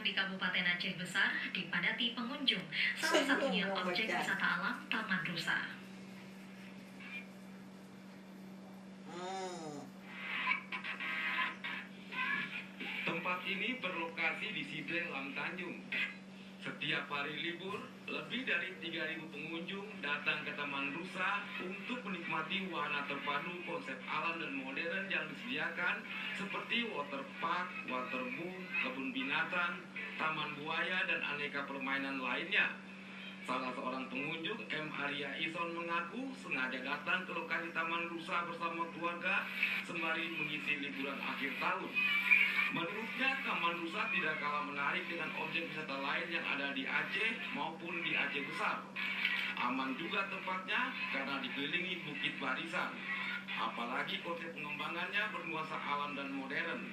di Kabupaten Aceh Besar dipadati pengunjung, salah satunya objek wisata alam Taman Rusa. Tempat ini berlokasi di Sidleng Lam Tanjung. Setiap hari libur, lebih dari 3.000 pengunjung datang ke Taman Rusa untuk menikmati wahana terpadu konsep alam dan modern yang disediakan seperti water park, waterboom, kebun binatang, taman buaya, dan aneka permainan lainnya. Salah seorang pengunjung, M. Arya Ison, mengaku sengaja datang ke lokasi Taman Rusa bersama keluarga sembari mengisi liburan akhir tahun. Menurutnya, Taman Rusa tidak kalah menarik dengan objek wisata lain yang ada di Aceh maupun di Aceh Besar. Aman juga tempatnya karena dikelilingi bukit barisan. Apalagi konsep pengembangannya bernuansa alam dan modern.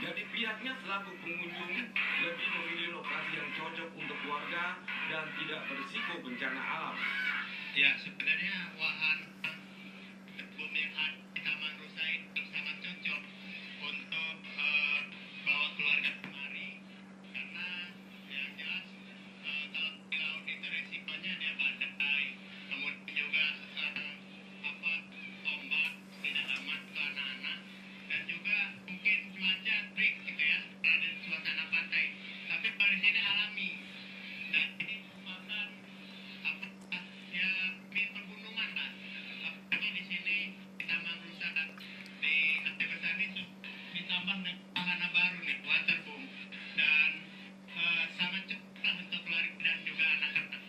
Jadi pihaknya selaku pengunjung lebih memilih lokasi yang cocok untuk keluarga dan tidak berisiko bencana alam. Ya, sebenarnya wahana kebun yang ada di Taman Rusa itu sangat cocok untuk bawa keluarga kemari, karena yang jelas kalau di laut itu resikonya dia badai, kemudian juga ombak tidak aman ke anak-anak, dan juga mungkin cuaca terik gitu ya, ada suasana pantai. Tapi kalau di sini alami, dan ini merupakan ya di pegunungan lah. Apalagi di sini di Taman Rusa dan di Aceh Besar itu ditambah dengan wahana baru nih, waterboom, dan sangat cepat lah untuk keluarga dan juga anak-anak.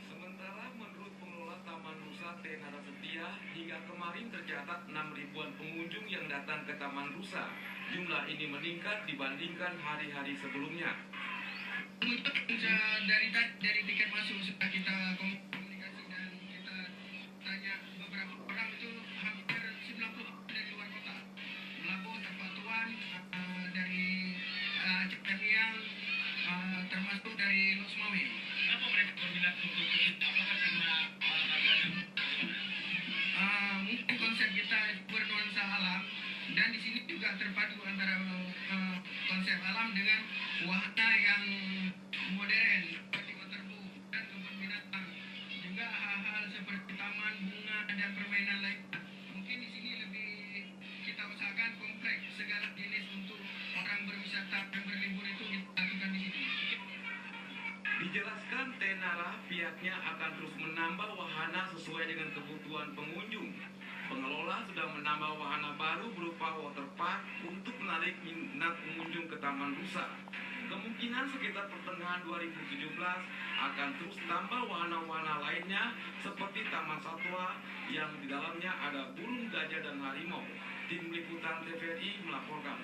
Sementara menurut pengelola Taman Rusa Tenara Setia, hingga kemarin tercatat 6.000-an pengunjung yang datang ke Taman Rusa. Jumlah ini meningkat dibandingkan hari-hari sebelumnya. Dari tiket masuk sudah kita komunikasi dan kita tanya beberapa orang, itu hampir 90 dari luar kota. Labuh, Tempatuan, dari Aceh Tamiang, termasuk dari Los Mawin. Kenapa mereka berminat untuk ke sini? Apakah karena harganya? Mungkin konsep kita bernuansa alam, dan di sini juga terpadu antara konsep alam dengan wahana yang modern seperti waterboom dan kebun binatang, juga hal-hal seperti taman bunga dan permainan lainnya. Mungkin di sini lebih kita usahakan kompleks segala jenis untuk orang berwisata dan berlibur itu kita lakukan di sini. Dijelaskan Tenara, pihaknya akan terus menambah wahana sesuai dengan kebutuhan pengunjung. Pengelola sudah menambah wahana baru berupa water park untuk menarik minat pengunjung ke Taman Rusa. Kemungkinan sekitar pertengahan 2017 akan terus tambah wahana-wahana lainnya seperti Taman Satwa yang di dalamnya ada burung, gajah, dan harimau. Tim Liputan TVRI melaporkan.